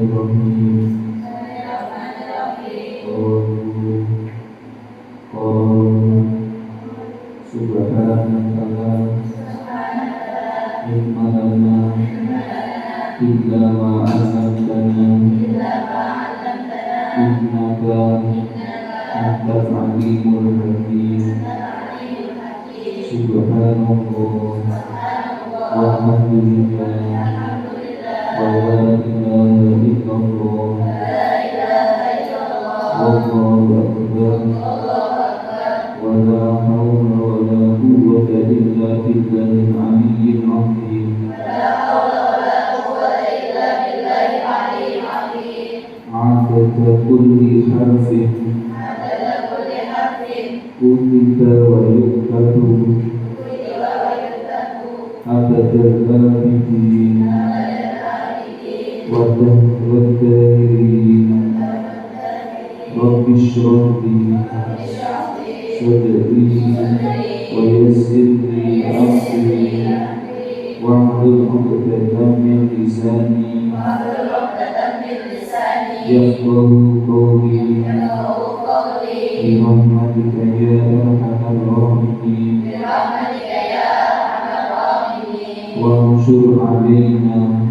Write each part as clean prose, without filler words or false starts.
Bismillahirrahmanirrahim. Subhanallah, ilmalana illa ma 'allamtana innaka antal alimul hakim. Subhanallah walhamdulillah wa la ilaha illallah wallahu akbar wa la hawla wa la quwwata illa billahil aliyyil azim. Adada kulli harfin kutiba wa yuktadu adadal abidin wa dahirin. Rabbi shrah li sadri wa yassir li amri wahlul 'uqdatam min lisani yafqahu qawli bi rahmatika ya arhamar rahimin. Wa anshur 'alaina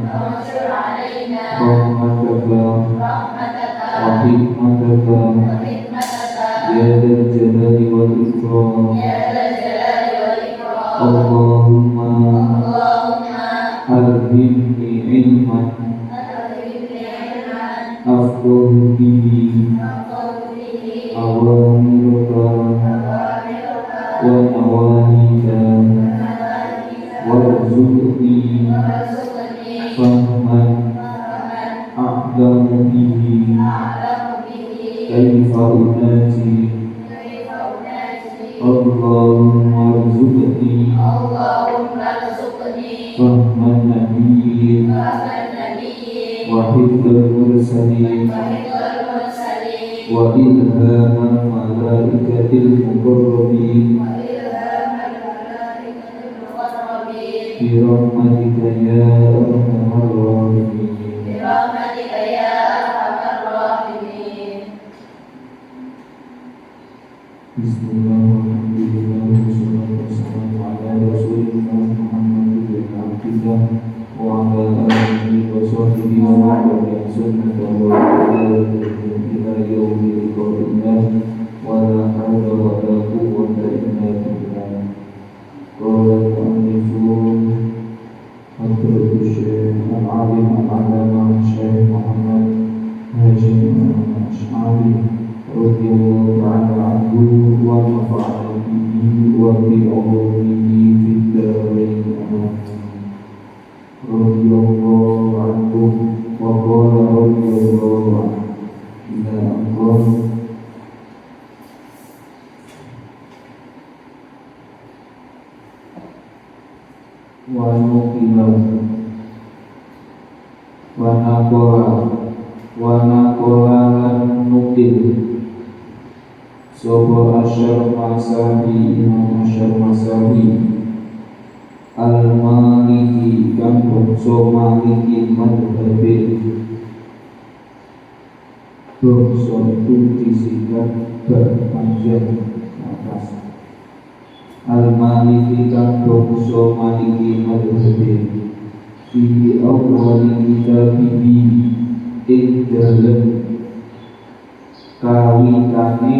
rahmataka wa hikmataka ya dzal jalali wal ikram. Allahumma alhimni ilman afqahu bihi awamiruka wa nawahika warzuqni fahman a'lamu bihi kaifa unati. Allahumma arzuqni fahman nabiyyin wa hifdzal mursalin wa ilhamal malaikatil muqarrabin bi rahmatika ya arhamar rahimin. Bismillahirrahmanirrahim. Wassalatu wassalamu ala rasulillah Muhammadin abdillah wa ala alihi wa sahbihi wa man sunnah wa ila yaumil qiyamah wa la hawla wa la quwwata illa billah. Qala al-mu'allifun Hadratus Syekh al-Alim al-Allamah Syekh Muhammad Hashim al-Ash'ari radhiyallahu ta'ala anhu wa nafa'ana bihi wa bi ulumihi fid dharain. Radhiyallahu anhu wa qala radhiyallahu anhu ila Allah wa nuqilah wa naqala lan nukil sobo asyar masahi imam asyar masahi al-maliki kang bangsa maliki madhabi bangsa tuti sikat berpanjang atas al-maliki kang bangsa maliki madhabi fi awwali kitabihi ing dalem kawitane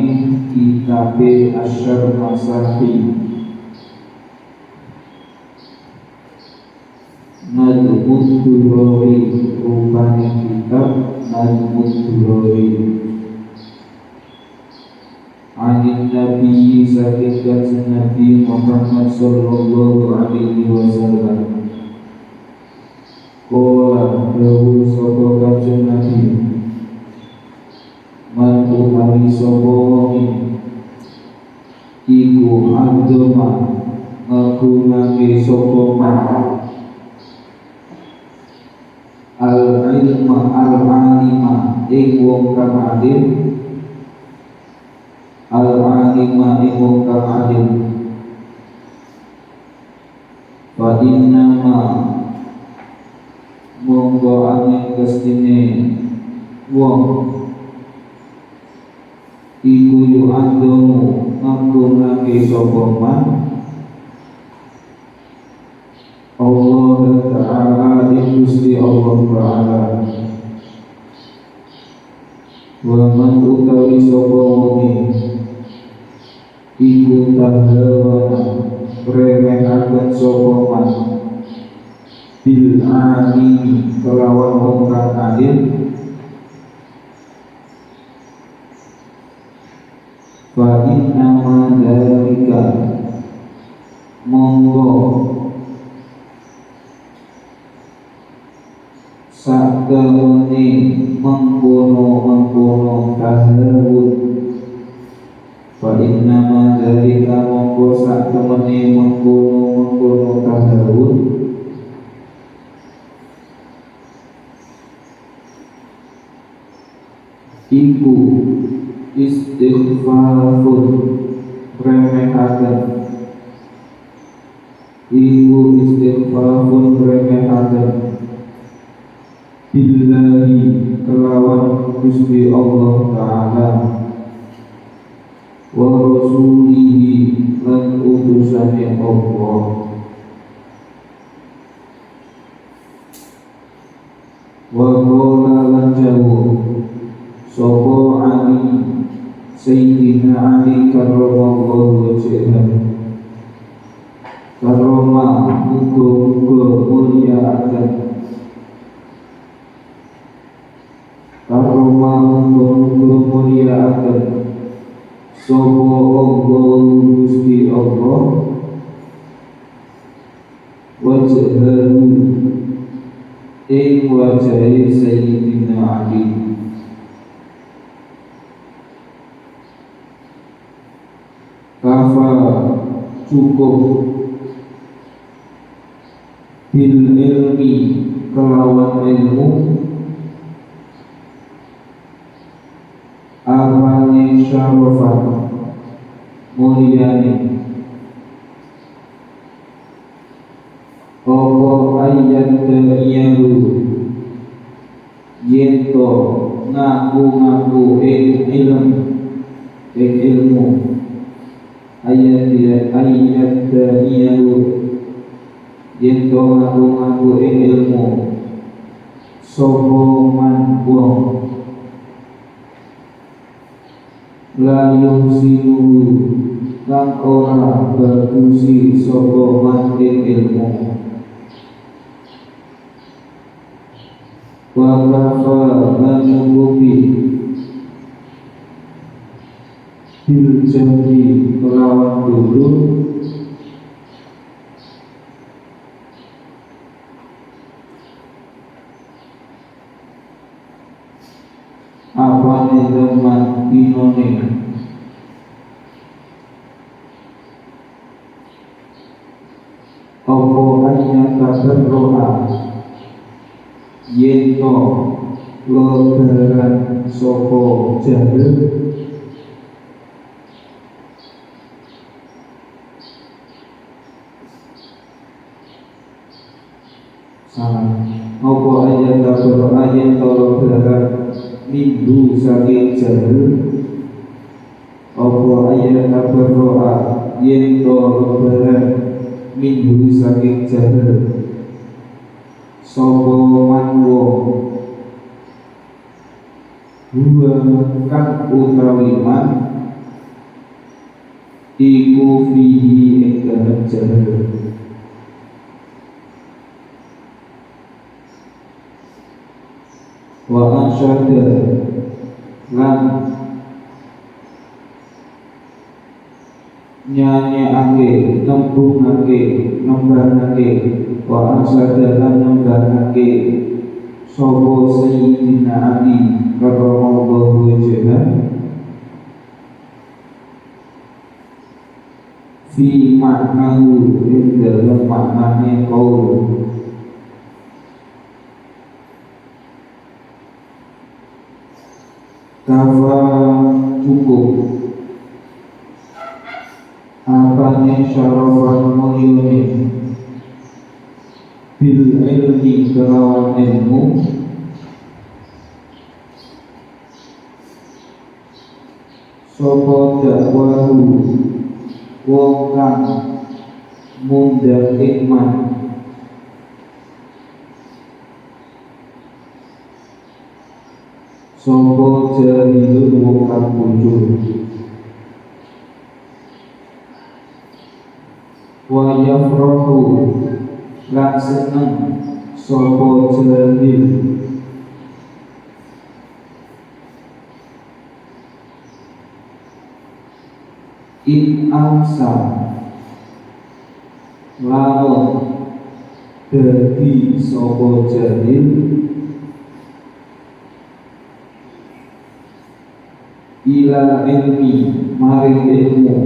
kitabe asyar masahi Nadmud Durori rupane kitab Nadmud Durori anin Nabi sakikat Nabi Muhammad sallallahu alaihi wasallam kola dawu sapa kanjeng Nabi man utawi sapa wonge iku andoma ngagunake sapa man al-ilma al-alima ing wong kang alim al-alima ing wong kang alim fa inna ma monggo angin kestine wong iku yu'adzamu ngagunake sapa man Allah Ta'ala Gusti Allah Ta'ala wa man utawi sapa wonge iku tahawana remehaken sapa man bil ani kelawan wong kang alim fa inna ma dzalika monggo saktemene mengkono tahawun fa inna ma dzalika monggo saktemene mengkono tahawun iku istighfarun remehaken iku istighfarun remehaken billahi kelawan Gusti Allah Ta'ala wa rasulihi lan utusane Allah wa qala lan jawab sapa Ali Sayyidina Ali karramallahu wajhahu karoma muga-muga mulia akan karoma muga-muga mulia akan sapa Allah Gusti Allah wajhahu ing wajahe Sayyidina Ali kafa cukup bil ilmi kelawan ilmu apane syarafat mulyane apa ayat iyaru yento ngaku ing ilmu ayat iyaru yento ngaku ing ilmu sapa man wong la yusiru lan ora bagusi sapa man ing ilmu wa kafa lan nyukupi bil jadi kelawan dulu apane teman binone apa hanya kabar roha yento lebaran sopo jahil salah apa ayat kabar ayat lebaran minggu saking jahil apa ayat kabar roha yento lebaran minggu saking jahil sopo manwo huwa kang utawi man iku fihi ing dalem jahil wa ansyada lan nyanyiake nembangake wa ansyada lan nembangake sapa Sayyidina Ali karramallahu wajhahu fi maknahu ing dalam maknane qaul kafa cukup apane syarafan mulyane bil ilmi kelawan ilmu sapa dakwahu wong kang mundhak iman sapa jahilun wong kang bojo wa yafrahu lan seneng sapa jahil in amsa lamun dadi sapa jahil ila ilmi maring ilmu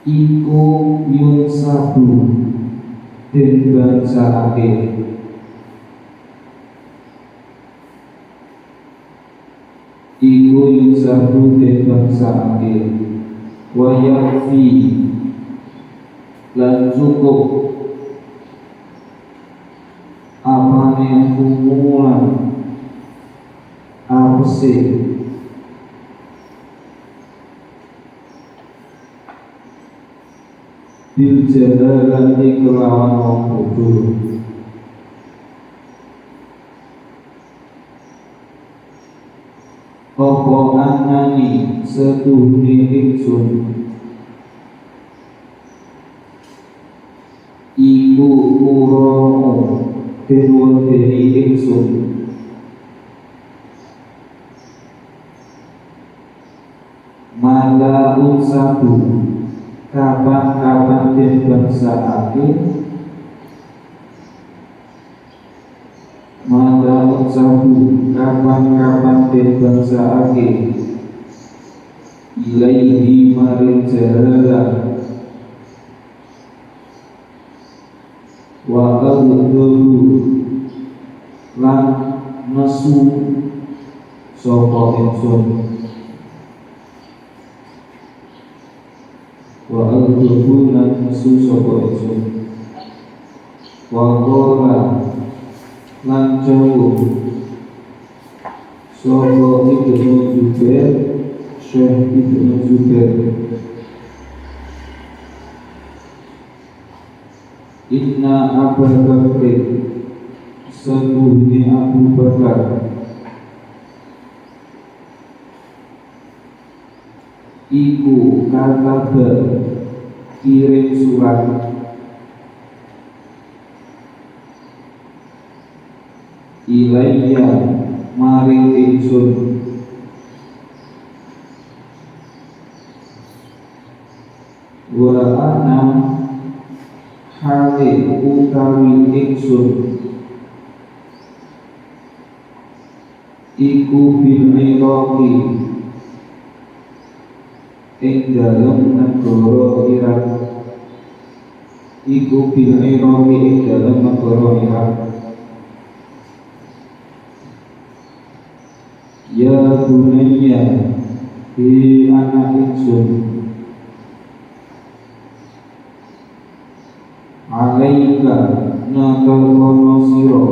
iku yun sabu den bacaake iku yun sabu den bacaake wa yakfi lan cukup apane kumulan apese bil jalalati kelawan wong bodoh apa annani setuhune ingsun iku uromu denwedeni ingsun mala unsabu kapan-kapan den bangsaake mala unsabu kapan-kapan den bangsaake ilaihi maring jalalah wa al-dulu lan nesu sapa ingsun wa al-dulu lan nesu sapa ingsun wa qala lan jauh sapa Ibnu Zubair Syekh Ibnu Zubair inna Abu Bakr sebuhni Abu Bakar iku kataba kirim surat ilayya maring ingsun wa ana hale utawi ingsun iku bil Iraqi ing dalem negara Irak iku bil Iraqi ing dalem negara Irak ya bunayya di anak ingsun alaika nakal kono siro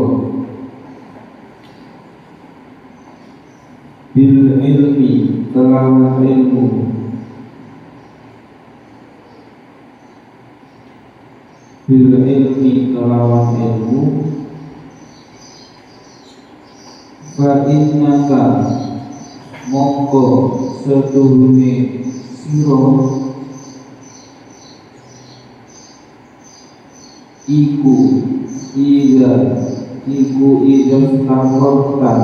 bil ilmi kelawan ilmu bil ilmi kelawan ilmu fa innaka mongko setuhune siro iku ida takorta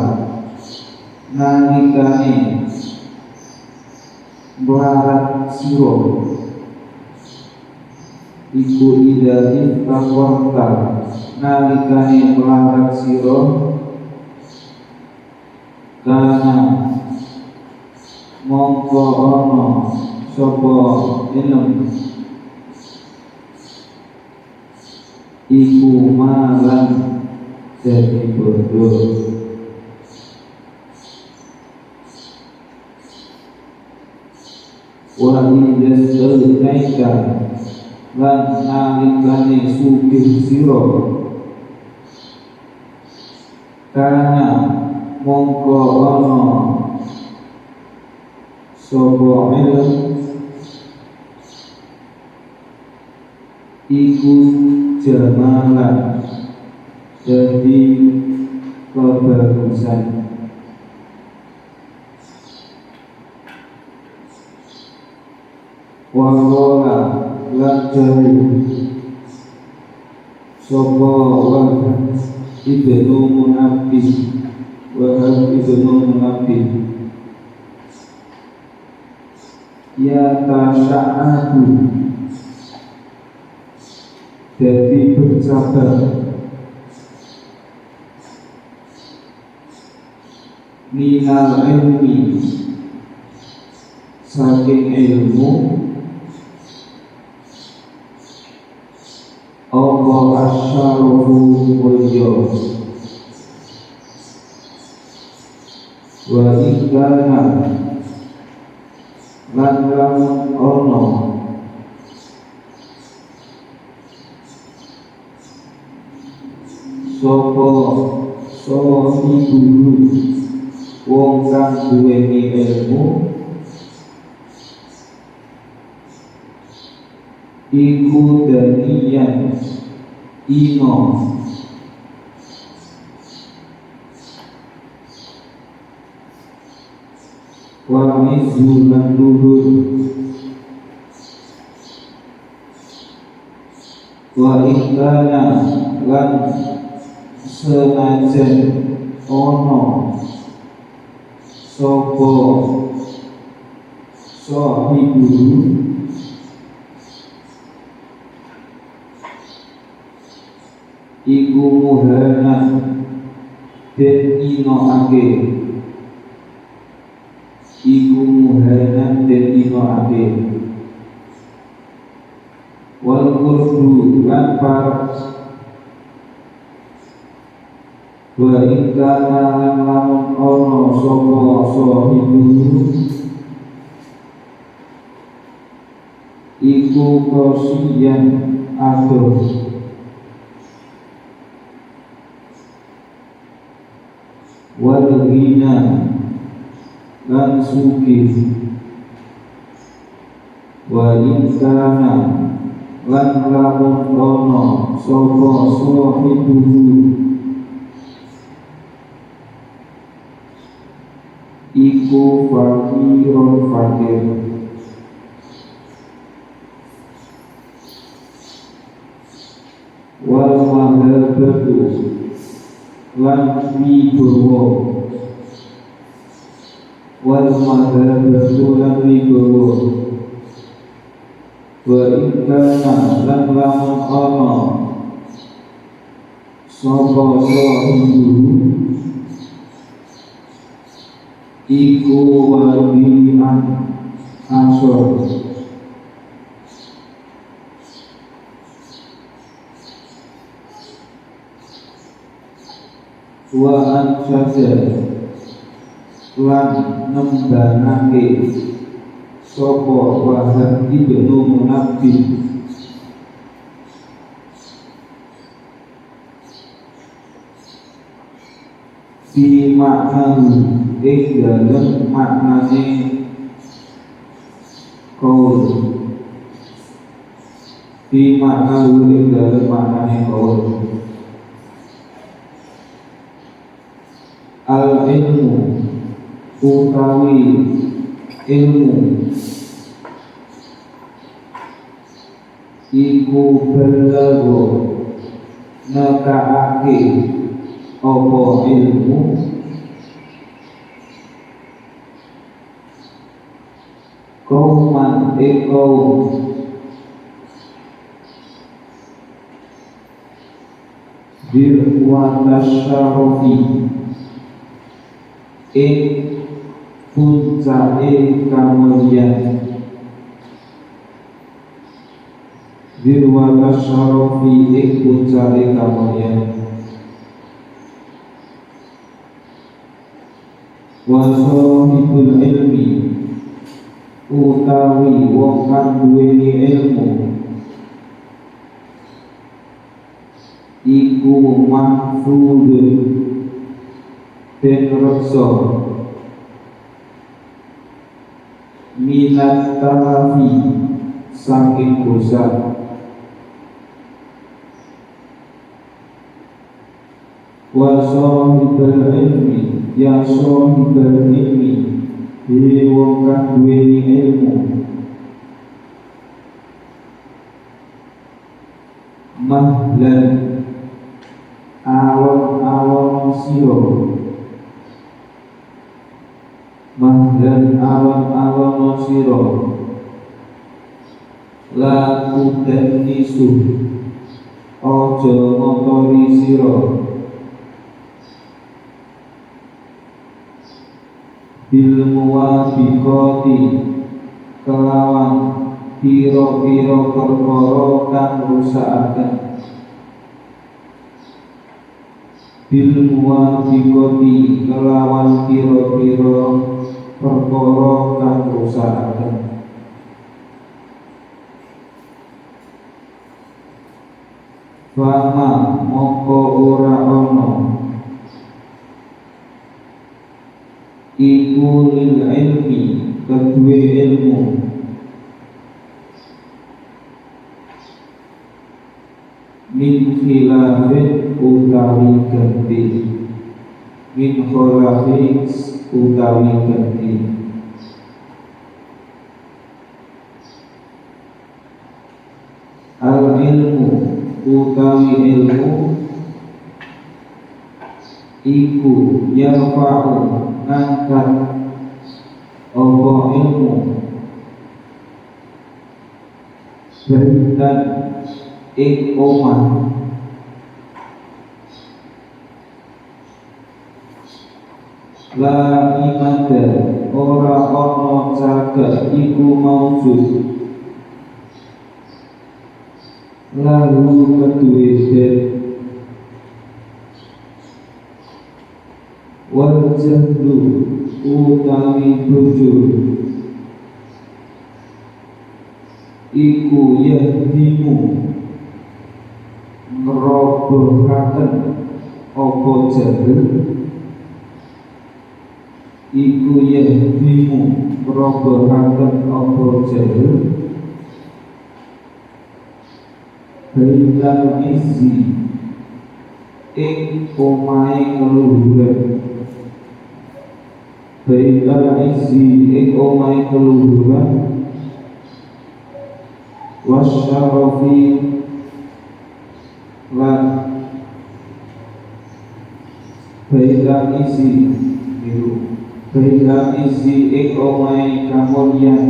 nalikane melarat siro iku ida takorta nalikane melarat siro kana mongko ono sapa ilmu iku malam jadi bodoh wa idza naika lan nalikane sugih sira kana mongko ana sapa ilm iku jamalan jadi kebagusan wawola lan jauh sapa Wahab ibnu Munabbih Wahab ibnu Munabbih ya tasya'adu jadi bersabar minal ilmi saking ilmu apa asyarafu mulya wa ikana lan lamun ono sapa sahibulu wong kang duweni ilmu iku daniyan ino wa mizulan luhur wa ikana lan senajan ono sapa sahibulu iku muhana den inoake iku muhana den inoake wal qurbu lan par wa ikana lan lamun ono sapa sahibulu iku kosiyan adoh wal ghina lan sugih wa ikana lan lamun ono sapa sahibulu iku fakirun fakir wal mahabatu lan wibawa wal mahabatu lan wibawa wa ikana lan lamun ana sapa sahibulu iku walian asor wa ansada lan nembanake sapa Wahab ibnu Munabbih fi maknahu ing dalem maknane qaul fi maknahu ing dalem maknane qaul al ilmu utawi ilmu iku belago nakaake apa ilmu kauman kaum dirwatasyarafi puncake kamulyan dirwatasyarafi puncake kamulyan wa sahibul ilmi utawi wong kang duweni ilmu iku mahfudun den reksa minat talafi saking dosa wa sahibal ilmi ya sahibal ilmi wong kang duweni ilmu mahlan awon-awon sira mahlan awon-awon sira la tudannisu aja ngotori sira bil muwafiqati kelawan pira-pira perkara kang rusakaken bil muwafiqati kelawan pira-pira perkara kang rusakaken fama moko ora ana iku lil ilmi kedue ilmu min khilafin utawi ganti min khilafin utawi ganti al ilmu utawi ilmu iku yarfa'u ngangkat apa ilmu berikan ing omah la imada ora ana caket iku maujud lalu kedue den wal jahlu utawi bojo iku yahdimu ngerobohaken apa jahil iku yahdimu ngerobohaken apa jahil bainal izzi ing omahe keluhuran bainal izzi ing omahe keluhuran wasyarafi lan bainal izzi itu bainal izzi ing omahe kamulyan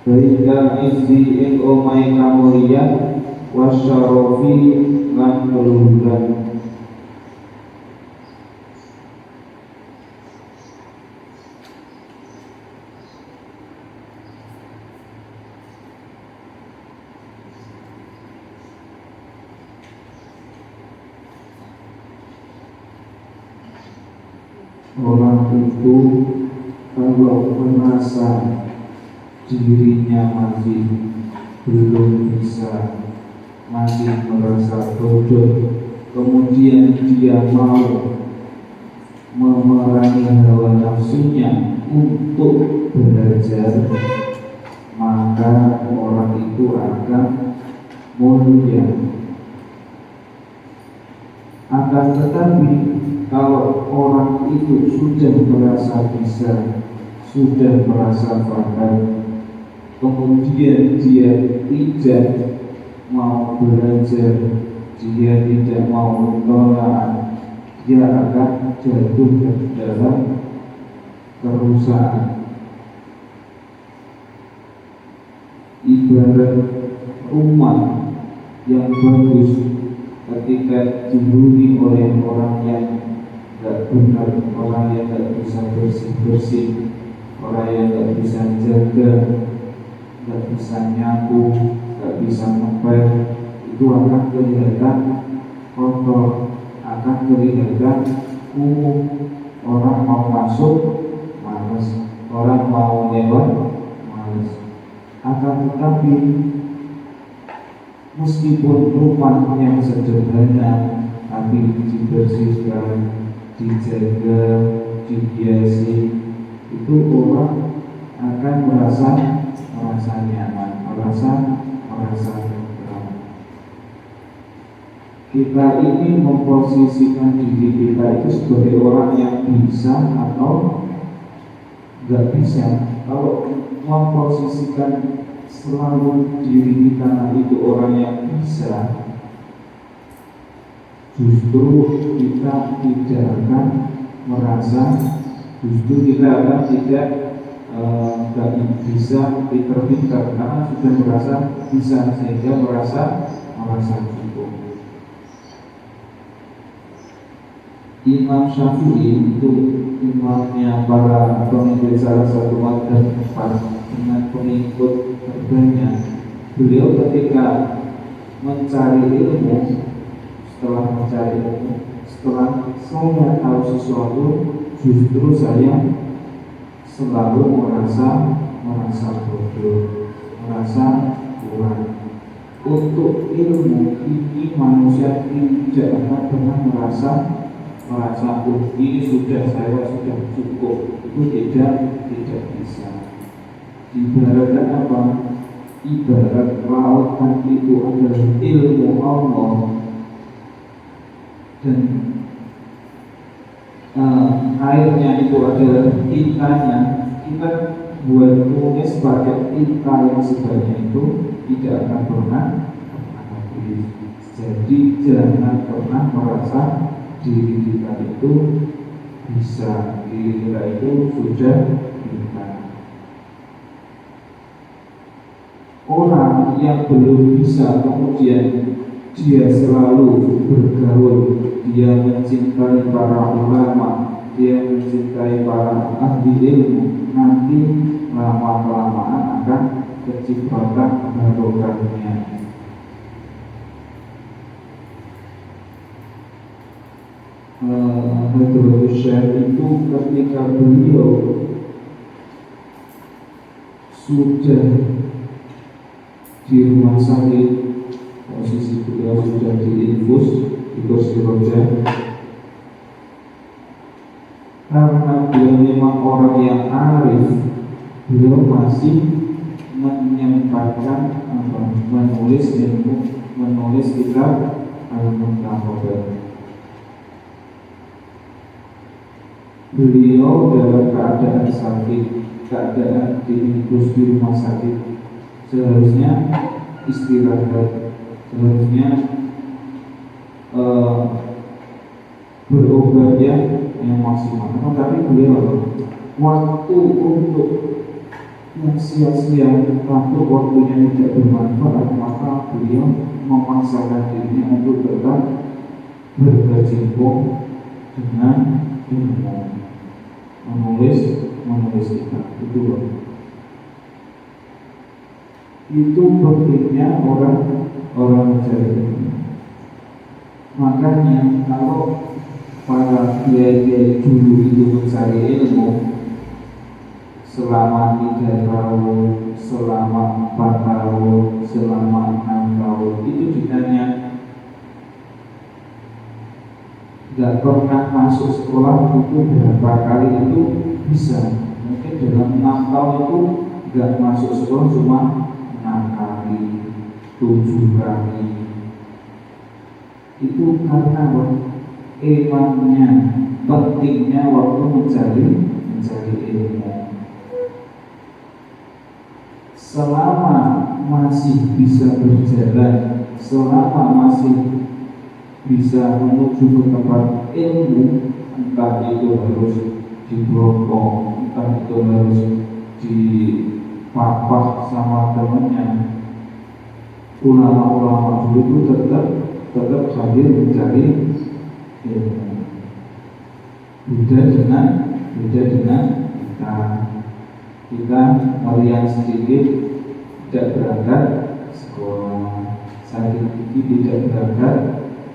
bainal izzi ing omahe kamulyan wasyarafi lan keluhuran orang itu kalau merasa dirinya masih belum bisa, masih merasa bodoh, kemudian dia mau memerangi hawa nafsunya untuk belajar, maka orang itu akan mulia. Akan tetapi kalau orang itu sudah merasa bisa, sudah merasa pandai, kemudian dia tidak mau belajar, dia tidak mau mentolaah, dia akan jatuh ke dalam kerusakan. Ibarat rumah yang bagus ketika dihuni oleh orang yang tidak benar, orang yang tidak bisa bersih-bersih, orang yang tidak bisa jaga, tidak bisa nyapu, tidak bisa ngepel, itu akan kelihatan kotor, akan kelihatan kumuh. Orang mau masuk males, orang mau lewat males. Akan tetapi meskipun rumah yang sederhana tapi dibersihkan, dijaga, dihiasi, itu orang akan merasa nyaman, merasa tenang. Kita ini memposisikan diri kita itu sebagai orang yang bisa atau nggak bisa. Kalau memposisikan selalu diri kita itu orang yang bisa, justru kita tidak akan merasa, justru kita akan tidak bisa pintar-pintar karena sudah merasa bisa, sehingga merasa cukup. Imam Syafi'i itu imamnya para pemimpin salah satu mazhab dengan pengikut terbanyak. Beliau ketika mencari ilmu, setelah saya tahu sesuatu, justru saya selalu merasa bodoh, merasa kurang. Untuk ilmu ini manusia tidak akan pernah merasa ini saya sudah cukup. Itu tidak bisa. Ibaratkan apa? Ibarat lautan itu adalah ilmu Allah, dan airnya itu adalah tintanya. Kita buat tulis pakai tinta yang sebanyak itu tidak akan pernah habis. Jadi jangan pernah merasa diri kita itu bisa, diri kita itu sudah pintar. Orang yang belum bisa kemudian dia selalu bergaul, dia mencintai para ulama, dia mencintai para ahli ilmu, nanti lama-kelamaan akan kecipratan barokahnya. Hadrotul Syekh itu ketika beliau sudah di rumah sakit, posisi beliau sudah diinfus di kursi roda, karena beliau memang orang yang arif, beliau masih menyempatkan menulis ilmu, menulis kitab Al-Muntahabah. Beliau dalam keadaan sakit, keadaan diinfus di rumah sakit, seharusnya istirahat, seharusnya berobat yang maksimal. Tapi beliau waktu untuk yang sia-sia, waktunya tidak bermanfaat, maka beliau memaksakan dirinya untuk tetap berkecimpung dengan ilmu, menulis kitab. Itu pentingnya orang mencari ilmu. Makanya kalau para kiai dulu itu mencari ilmu selama 3 tahun, selama 4 tahun, selama 6 tahun, itu ditanya nggak pernah masuk sekolah itu berapa kali, itu bisa. Mungkin dalam 6 tahun itu nggak masuk sekolah cuma 6 kali, 7 kali. Itu karena emangnya pentingnya waktu mencari ilmu. Selama masih bisa berjalan, selama masih bisa menuju ke tempat ilmu, entah itu harus diberokok, entah itu harus dipapah sama temannya, ulama-ulama dulu itu tetap hadir mencari ilmu. Beda dengan kita melihat sedikit tidak berangkat sekolah, sakit gigi tidak berangkat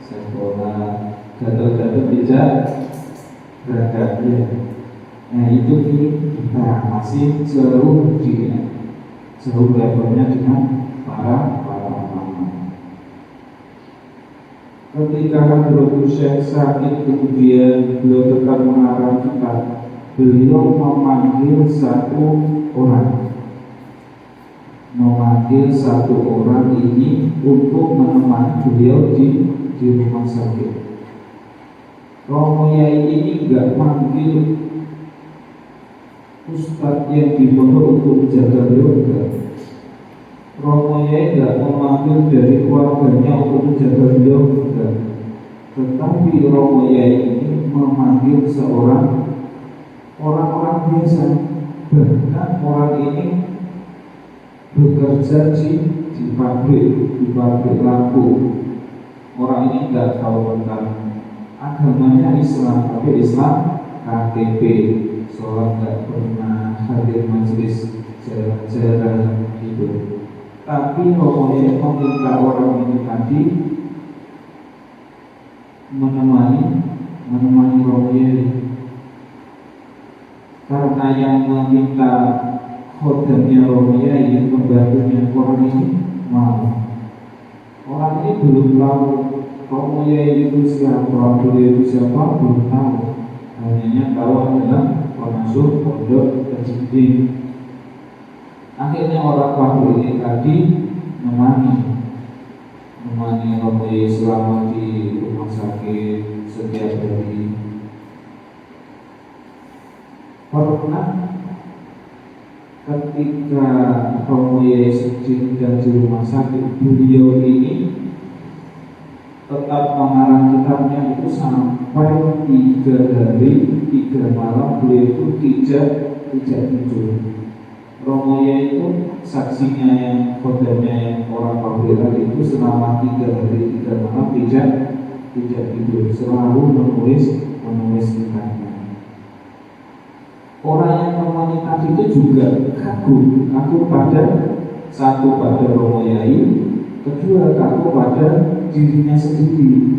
sekolah, gatal-gatal tidak berangkat ya. Nah itu kita masih jauh levelnya dengan para ulama. Ketika Hadratul Syekh sakit, kemudian beliau tetap mengarang kita. Beliau memanggil satu orang ini untuk menemani beliau di rumah sakit. Romo Yai ini enggak manggil ustadz yang di pondok untuk menjaga beliau, enggak. Romo Yai enggak memanggil dari keluarganya untuk menjaga beliau, enggak. Tetapi Romo Yai ini memanggil orang-orang biasa. Bahkan orang ini bekerja di pabrik lampu. Orang ini enggak tahu tentang agamanya Islam, tapi Islam KTP, sholat enggak pernah, hadir majelis jarang gitu. Tapi pokoknya meminta orang ini tadi menemani Romo Yai, karena yang meminta khodamnya Romo Yai, pembantunya, orang ini mau. Orang ini belum tahu Romo Yai itu siapa, beliau itu siapa, belum tahu. Hanya tahu adalah pengasuh pondok Tajidin. Akhirnya orang pabrik ini tadi menemani Romo Yai selama di rumah sakit setiap hari. Pernah ketika Romo Yai sedih dan di rumah sakit, beliau ini tetap mengarang kitabnya itu sampai 3 hari 3 malam beliau itu tidak tidur. Romo Yai itu saksinya yang khodamnya yang orang pabrik tadi itu selama 3 hari 3 malam tidak tidur, selalu menulis kitabnya. Orang yang menemani tadi itu juga kagum pada Romo Yai, kedua kagum pada dirinya sendiri.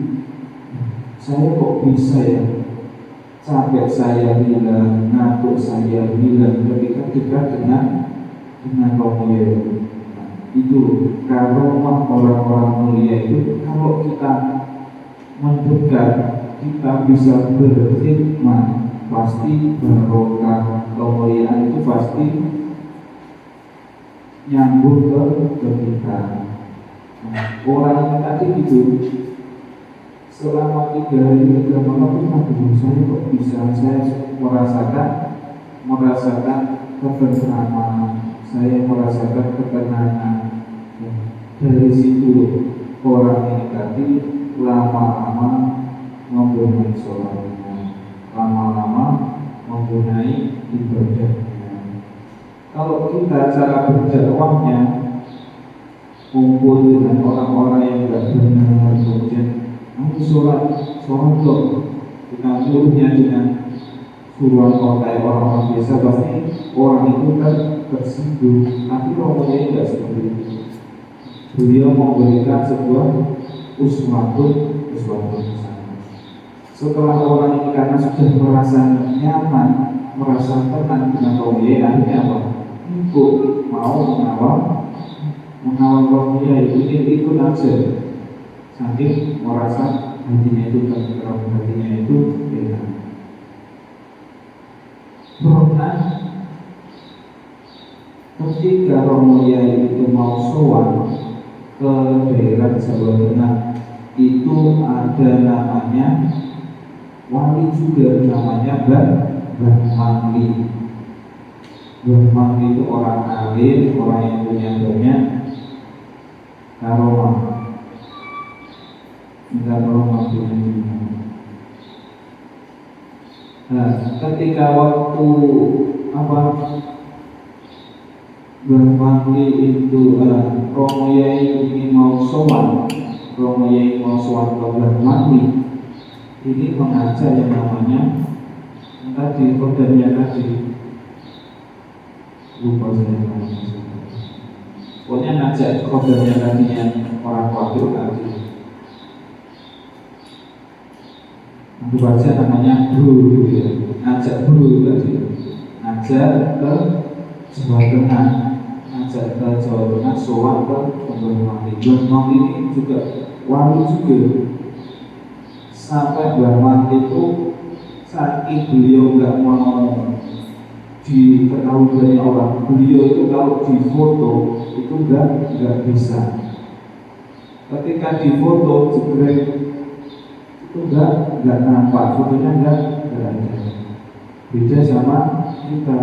Saya kok bisa ya, capek saya hilang, ngantuk saya hilang ketika dekat dengan Romo Yai. Itu karomah orang-orang mulia itu. Kalau kita mendekat, kita bisa berkhidmat, pasti barokah, kemuliaan itu pasti nyambung ke kita. Orang yang tadi itu selama 3 hari 3 malam itu saya kok bisa, saya merasakan ketentraman, saya merasakan ketenangan. Dari situ orang ini tadi lama-lama membenahi sholatnya, lama-lama membenahi ibadahnya. Kalau kita cara berdakwahnya kumpul dengan orang-orang yang tidak benar, kemudian sholat dong, kita suruhnya dengan suruhan kayak orang-orang biasa, pasti orang itu kan tersinggung. Tapi Romo Yai tidak seperti itu. Beliau memberikan sebuah uswatun hasanah. Setelah orang ini karena sudah merasa nyaman, merasa tenang dengan Romo Yai, akhirnya apa? Ikut, mau mengawal Romo Yai, ikut aja. Saking merasa hatinya itu tenteram, hatinya itu enak. Pernah ketika Romo Yai itu mau sowan ke daerah Jawa Tengah, itu ada namanya wali juga, namanya Mbah Mangli. Mbah Mangli itu orang alim, orang yang punya banyak karomah. Minta tolong waktunya. Nah, ketika waktu Mbah Mangli itu Romo Yai ini mau sowan ke Mbah Mangli, ini mengajar yang namanya tadi kodamnya tadi, lupa saya namanya. Pokoknya ngajak kodamnya tadi yang orang wakil tadi. Aku baca namanya Bro, ya. Ngajak Bro tadi, ngajak ke Jawa Tengah, sowan ke Mbah Mangli. Mbah Mangli ini juga wali juga, sampai Bahman itu saking beliau nggak mau diketahui banyak orang, beliau itu kalau difoto itu nggak bisa. Ketika difoto jegrek itu nggak nampak, fotonya nggak ada. Beda sama kita,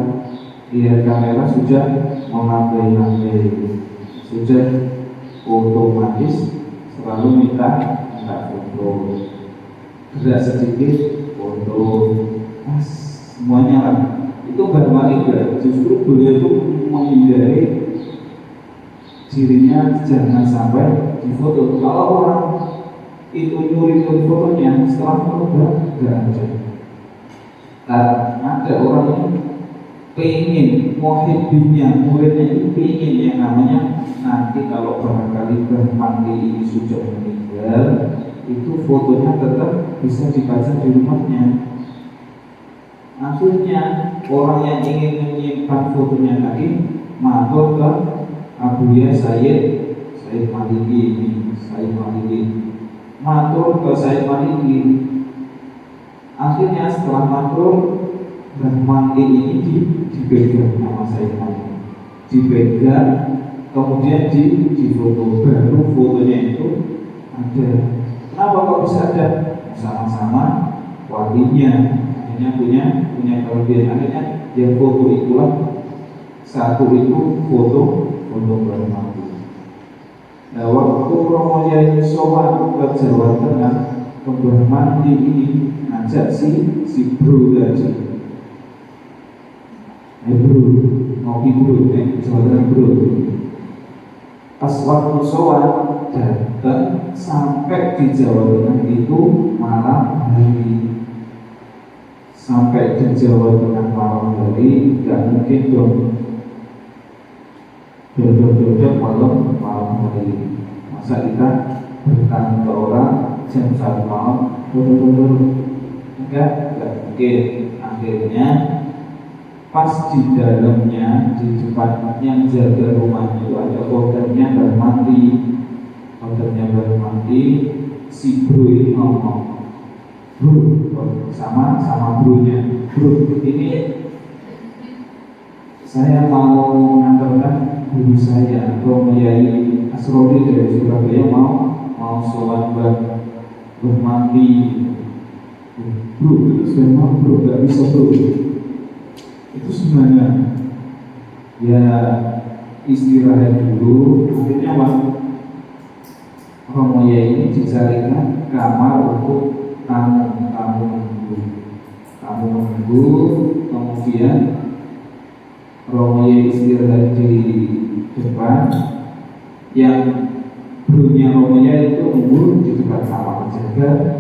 lihat kamera sudah mengambil, sudah otomatis selalu minta foto, gerak sedikit foto, semuanya lah. Itu berbalik, justru beliau itu menghindari dirinya jangan sampai difoto. Kalau orang itu nyuri fotonya, setelah foto nggak ada. Karena ada orang yang pengen muhibbinya, muridnya itu pengen yang namanya nanti kalau barangkali bermandi ini sudah meninggal, itu fotonya tetap bisa dipajang di rumahnya. Akhirnya orang yang ingin menyimpan fotonya tadi matur ke Abuya Sayyid Maliki, matur ke Sayyid Maliki. Akhirnya setelah matur dan mandi ini dipegang sama Sayyid Maliki, dipegang, kemudian difoto, baru fotonya itu ada. Kenapa kok bisa ada? Sama-sama walinya. Punya kelebihan, akhirnya yang foto itulah satu itu foto bermandi. Nah, waktu Romo Yai sowan ke Jawa Tengah ke bermandi ini ngajak si bro tadi, bro ngopi bro, Jawa Tengah bro. Pas waktu sowan datang sampai di Jawa Tengah itu malam hari. Sampai di Jawa Tengah malam hari, nggak mungkin dong dodok malam hari. Masa kita bertamu ke orang jam 1 malam dodok? Enggak mungkin. Akhirnya pas di dalamnya, di depan yang jaga rumahnya itu ada ordernya bermandi. Si bro ini ngomong, bro, sama bronya, bro, ini saya mau mengantarkan guru saya, Romo Yai Asrori dari Surabaya mau sholat bermandi. Bro, itu sudah mau bro, gak bisa bro. Itu sebenarnya ya istirahat dulu. Akhirnya Romo Yai ini dicarikan kamar untuk tamu menunggu, kemudian Romo Yai istirahat di depan, yang brunya Romo Yai itu nunggu di depan kamar, jaga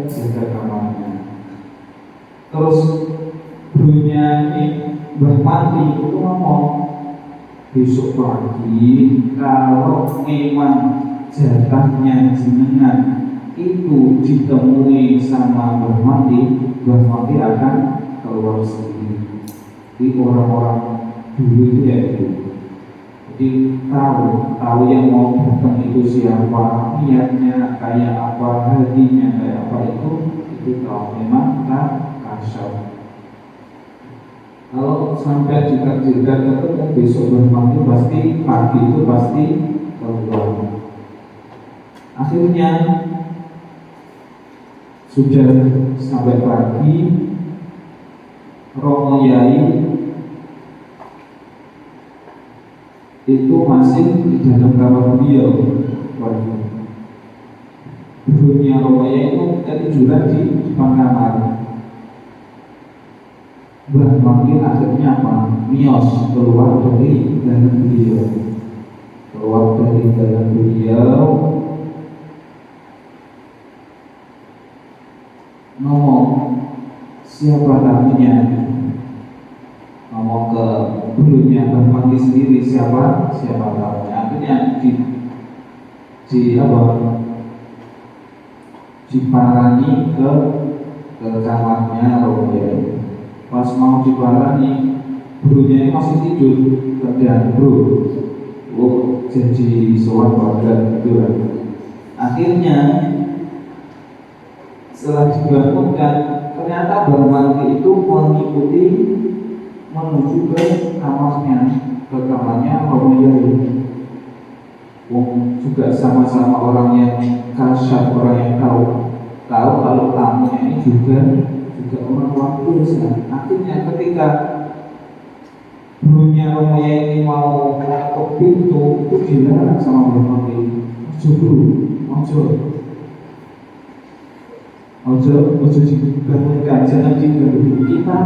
kamarnya. Terus brunya ini bermati itu ngomong, besok pagi kalau memang jatahnya jenengan itu ditemui sama bermati akan keluar sendiri. Jadi orang-orang dulu itu ya itu. Jadi tahu yang mau datang itu siapa, niatnya kayak apa, hadinya kayak apa, itu tahu. Memang kasar. Kalau sampai juga ketemu besok bermati pasti pagi itu pasti keluar. Akhirnya sudah sampai pagi, Romo Yai itu masih di dalam kamar beliau. Bunyinya Romo Yai itu ketiduran di depan kamar. Makin akhirnya mios keluar dari dalam beliau. Ngomong, siapa tamunya? Ngomong ke gurunya, berpanggil sendiri siapa tamunya. Akhirnya diparani ke kamarnya Romo Yai. Pas mau diparani, gurunya ini masih tidur. Kemudian jadi soal warga gitu. Akhirnya Setelah dibangunkan, ternyata Bang Mandi itu mengikuti menuju ke kamarnya Romo Yai. Juga sama-sama orang yang kasyaf, orang yang tahu kalau tamunya ini juga orang luar biasa. Akhirnya ketika gurunya Romo Yai ini mau mengetuk pintu, itu dilarang sama Bang Mandi. Ojo dibangunkan, jangan diganggu, kita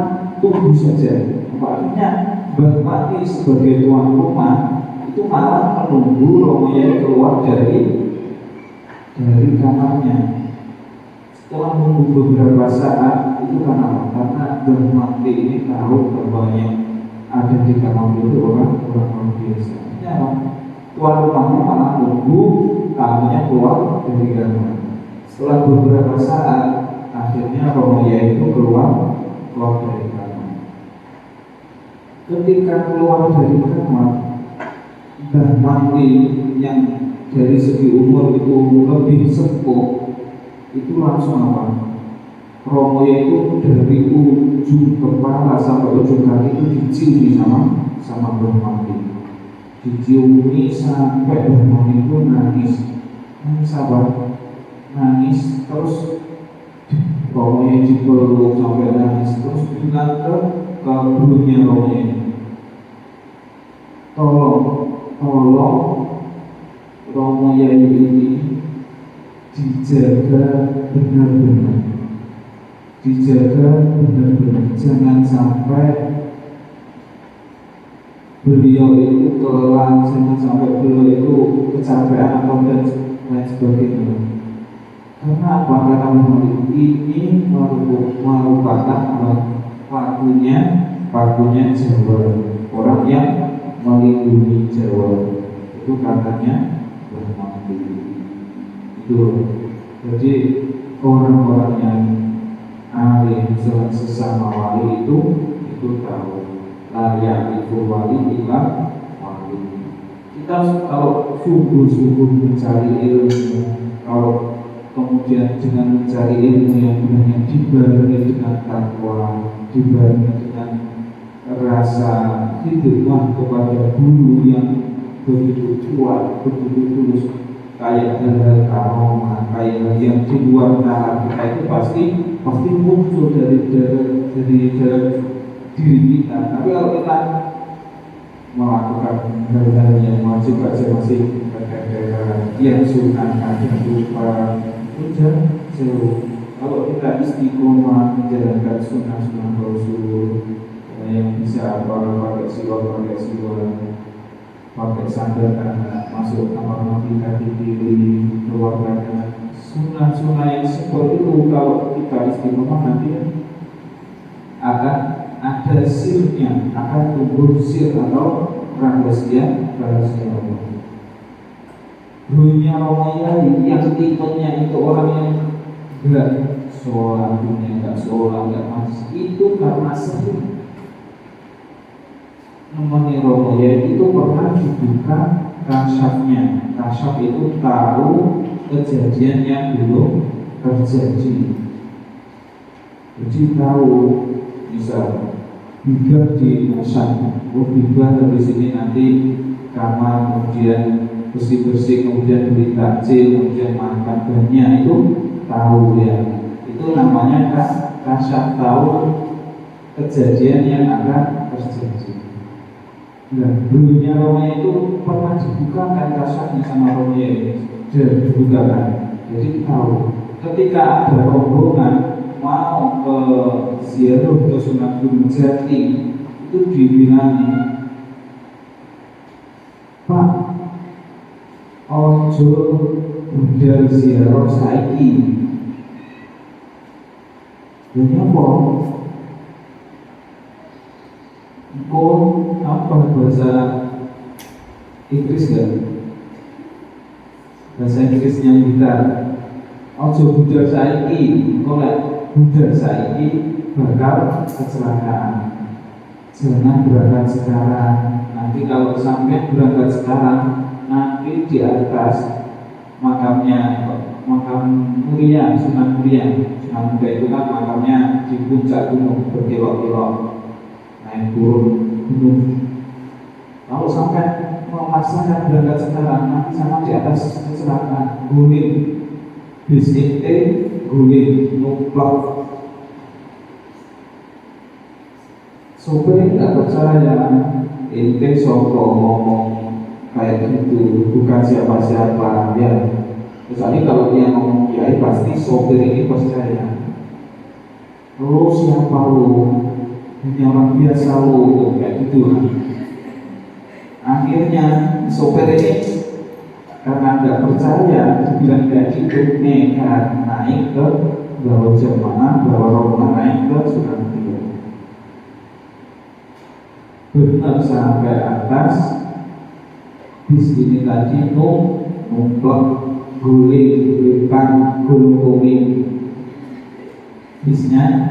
tunggu saja. Akhirnya Bang Mandi sebagai tuan rumah itu malah menunggu Romo Yai keluar dari kamarnya. Setelah menunggu beberapa saat, itu karena Bang Mandi ini tahu bahwa yang ada di kamar itu orang biasa. Ya, tuan rumahnya malah menunggu tamunya keluar dari kamar. Setelah beberapa saat, akhirnya Romo Yai itu keluar dari kamar. Ketika keluar dari kamar, Bang Mandi yang dari segi umur itu lebih sepuh, itu langsung apa? Romo Yai itu dari ujung kepala sampai ujung kaki itu diciumi sama Bang Mandi. Diciumi sampai Bang Mandi itu nangis terus Romo Yai dipeluk sampai nangis, terus bilang ke gurunya Romo Yai, tolong Romo Yai ini dijaga benar-benar, jangan sampai beliau itu kelelahan, jangan sampai beliau itu kecapean atau dan lain sebagainya. Karena apa? Karena ini merupakan pakunya Jawa, orang yang melindungi Jawa, itu katanya Bang Mandi. Itu jadi orang-orang yang alim sesama wali itu tahu layak itu wali bilang wali. Kita kalau sungguh-sungguh mencari ilmu, kalau kemudian dengan mencari ilmu yang banyak dibarengi dengan takwa, dibarengi dengan rasa khidmat kepada guru yang begitu kuat, begitu tulus, kayak hal-hal karomah, kayak yang di luar nalar kita itu pasti muncul dari dalam diri kita. Tapi kalau kita melakukan hal-hal yang wajib aja masih yang sunnah aja lupa, udah jauh. Kalau kita istiqomah menjalankan sunnah Rasul, yang bisa pakai siwak, pakai sandaran, masuk kamar mandi kaki kiri, keluar kanan, sunnah yang seperti itu. Kalau kita istiqomah nanti akan ada sirnya, akan tumbuh sir atau rahasia Allah. Dunia Romo Yai yang tipenya itu orang yang enggak sholat, enggak masjid, itu karena sering nemeni Romo Yai itu pernah dibuka kasyafnya. Kasyaf itu tahu kejadian yang belum terjadi. Jadi tahu, misal bibir di kasyaf, bibir dari sini nanti kamar, kemudian bersih-bersih, kemudian beli takjil, kemudian makan banyak, itu tahu ya. Itu namanya kasyaf, tahu kejadian yang akan terjadi. Nah, dulunya Romo itu pernah dibukakan kasyafnya sama Romo Yai, dibukakan. Jadi tahu ketika ada rombongan mau ke ziarah ke Sunan Gunung Jati, itu dibilangi, Pak, ojo budal ziarah saiki. Ini apa? Apa bahasa Inggris kan? Bahasa Inggrisnya kita ojo budal saiki, oleh budal saiki bakal kecelakaan. Jangan berangkat sekarang. Nanti kalau sampai berangkat sekarang, nanti di atas makamnya makam mulia, Sunan Muria. Sunan Muria itu kan makamnya di puncak gunung berkelok-kelok, naik turun gunung. Kalau sampai memaksakan berangkat sekarang, nanti sama di atas kecelakaan, guling, bis ente, guling, nuplak. Sopir tidak percaya, ente soko ngomong kayak gitu, bukan siapa-siapa ya. Kecuali kalau dia ngomong kiai, pasti sopir ini percaya. Lo siapa lo? Ini orang biasa lo, kayak gitu. Akhirnya sopir ini karena nggak percaya, dibilang kayak gitu, nekat naik ke bawa jemaah, bawa rombongan naik ke Sunan Muria. Benar sampai atas, bis ini tadi numplek, guling, lipan, gulung-guling. Bisnya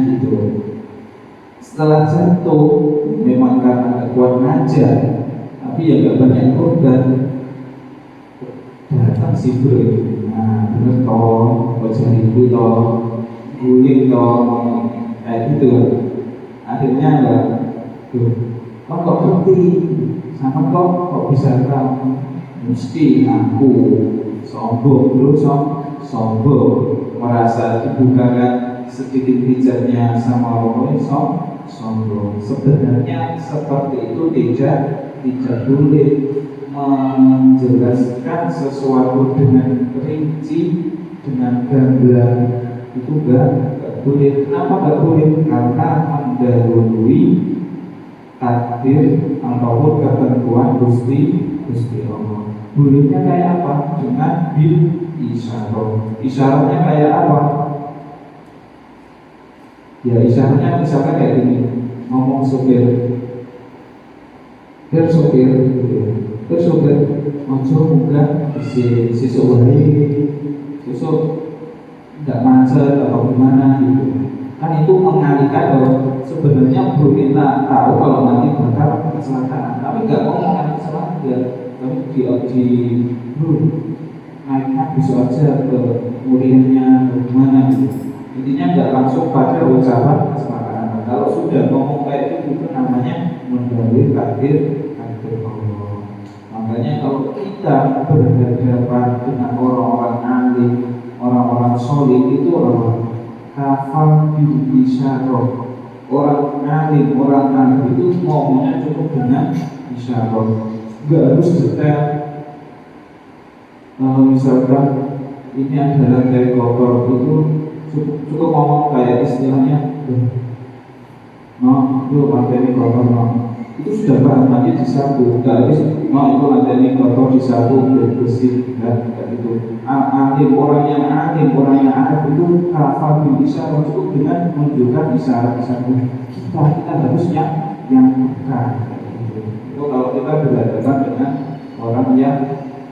gitu. Setelah jatuh, memang karena nggak kuat ngajar, tapi ya nggak banyak korban. Datang si bro, nah bener toh, baca itu toh, guling toh, kayak gitu. Akhirnya enggak, tuh, kok berhenti, sama kok bisa tahu, mesti aku sombong, bro, sombong, merasa dibukakan sedikit hijabnya sama Allah, sombong. Sebenarnya seperti itu tidak boleh. Menjelaskan sesuatu dengan rinci, dengan gamblang, itu enggak boleh. Kenapa enggak boleh? Karena mendahului takdir ataupun ketentuan Gusti Allah. Bolehnya kayak apa? Dengan bil isyarat. Isyaratnya kayak apa? Ya isyaratnya misalnya kayak gini, ngomong sopir, sopir, terus sopir, ojo muka si hari, besok tidak macet atau gimana gitu. Kan itu mengalihkan bahwa sebenarnya bro kita tahu kalau nanti bakal kecelakaan, tapi nggak ngomong nanti kecelakaan, tapi di bro naiknya bisa aja ke muriannya atau gimana gitu. Intinya nggak langsung pada ucapan kecelakaan. Kalau sudah ngomong kayak gitu, itu namanya mendahului takdir Allah. Makanya kalau kita berhadapan dengan orang-orang alim, orang-orang solid, itu orang hafal bil isyarat. Orang alim, orang alim itu ngomongnya cukup dengan isyarat, nggak harus detail. Misalkan ini adalah lantai kotor, itu cukup ngomong kayak istilahnya, itu lantai ini kotor, itu sudah paham, nanti disapu, nggak harus itu lantai ini kotor disapu bersih, nggak gitu. Alim, orang yang alim itu hafal bil isyarat, cukup dengan menunjukkan isyarat-isyarat. Kita harusnya yang bukan gitu. Itu kalau kita berhadapan dengan orang yang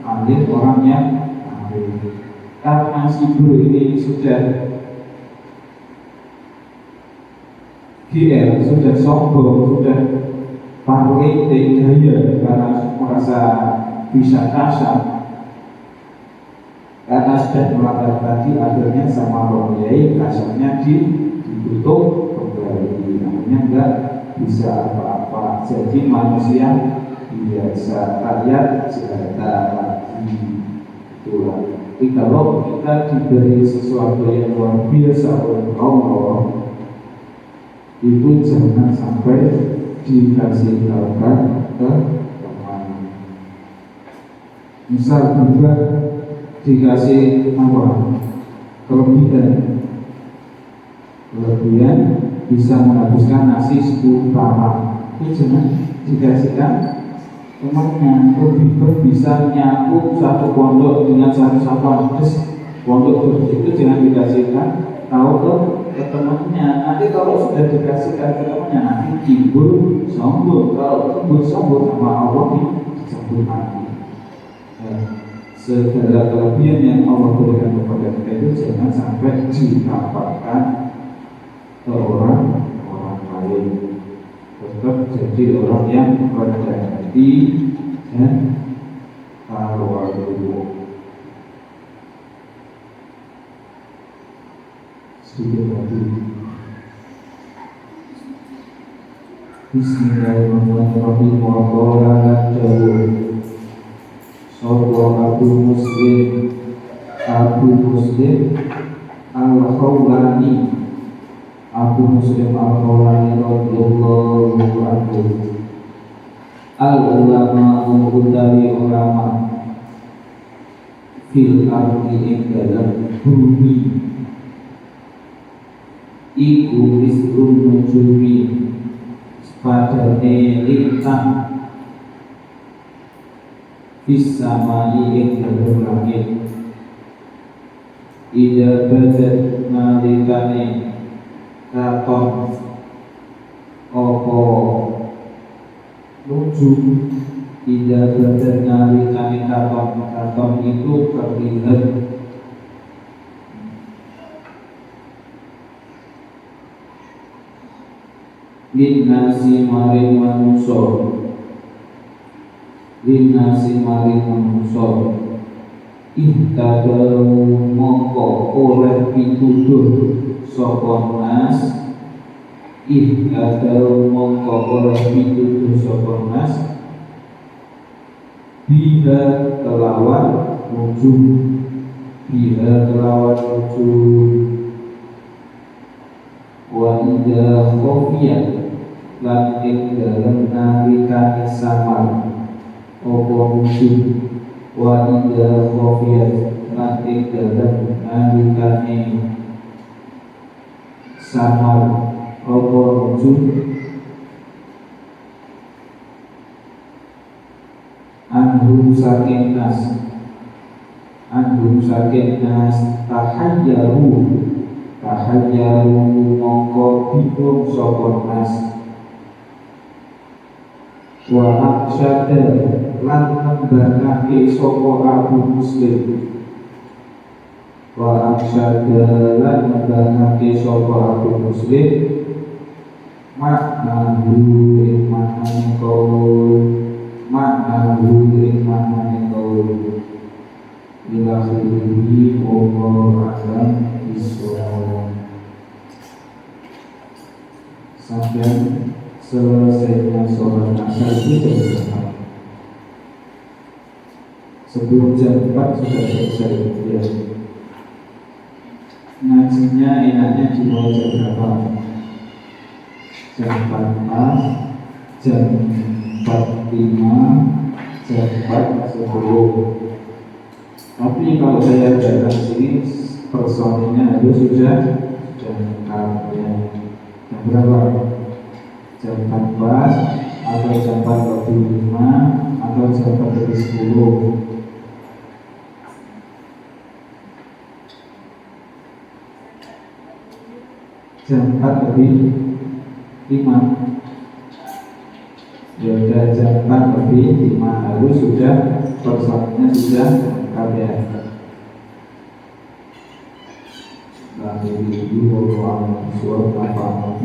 alim, orang yang alim. Karena si guru ini sudah GR, sudah sombong, sudah pakai gaya karena merasa bisa kasar, karena sudah melanggar tadi, akhirnya sama royai kasarnya ditutup kembali, akhirnya enggak bisa apa-apa. Jadi manusia biasa, rakyat jelata lagi. Itulah. Jadi kalau kita diberi sesuatu yang luar biasa oleh Allah, itu jangan sampai dikasih tahukan ke teman. Misal juga dikasih apa? Kelebihan bisa menghabiskan nasi 10 tahun, itu jangan dikasihkan temannya. Kelebihan bisa nyapu satu pondok dengan satu satuan, terus pondok itu jangan dikasihkan tahu ke temannya. Nanti kalau sudah dikasihkan ke temannya, nanti timbul sombong. Kalau timbul sombong sama Allah, dicabut mati. Segala kelebihan yang Allah berikan kepada kita itu jangan sampai ditampakkan ke orang lain. Tetap jadi orang yang rendah hati dan tawadhu. sedikit lagi. Bismillahirrahmanirrahim. Wa qala Dawud Sopo Abu Muslim Al-Khawlani Abu Muslim Al-Khawlani radhiyallahu anhu. Al-ulama utawi ulama fil ardi ing dalam bumi iku misrun nujumi padane lintang bisa mai ing dalam langit. Ida badat nalikane katon opo lucu. Ida badat nalikane katon itu terlihat Linnasi maring manusia Ihtadau mongko oleh pituduh sapa nas. Ihtadau mongko oleh pituduh sapa nas biha kelawan wujud. Biha kelawan wujud. Wa idha khofiyat lan ing dalem nalikane samar apa wujud. Wa idha khofiyat lan ing dalem nalikane samar apa wujud. Anhum saking nas tahayyaru mongko bingung sapa nas. Wa aksyada lan nembangake sapa Abu Muslim. Wa aksyada lan nembangake sapa Abu Muslim maknahu ing maknane qaul ila khirihi wa alam iswa. Sampai selesainya sholat asar itu jam 4. Sebelum jam 4 sudah selesai ya. Ngajinya enaknya dimulai jam berapa? Jam 4, jam 4.5, jam 4.10. Tapi kalau saya datang sini personilnya harus sudah lengkap ya. Jam berapa? Jam 14 atau jam 4.5 atau jam 4.10. Jam 4.5. Ya udah jam 4.5 harus sudah personilnya sudah lengkap ya. Lalu itu Allah suara apa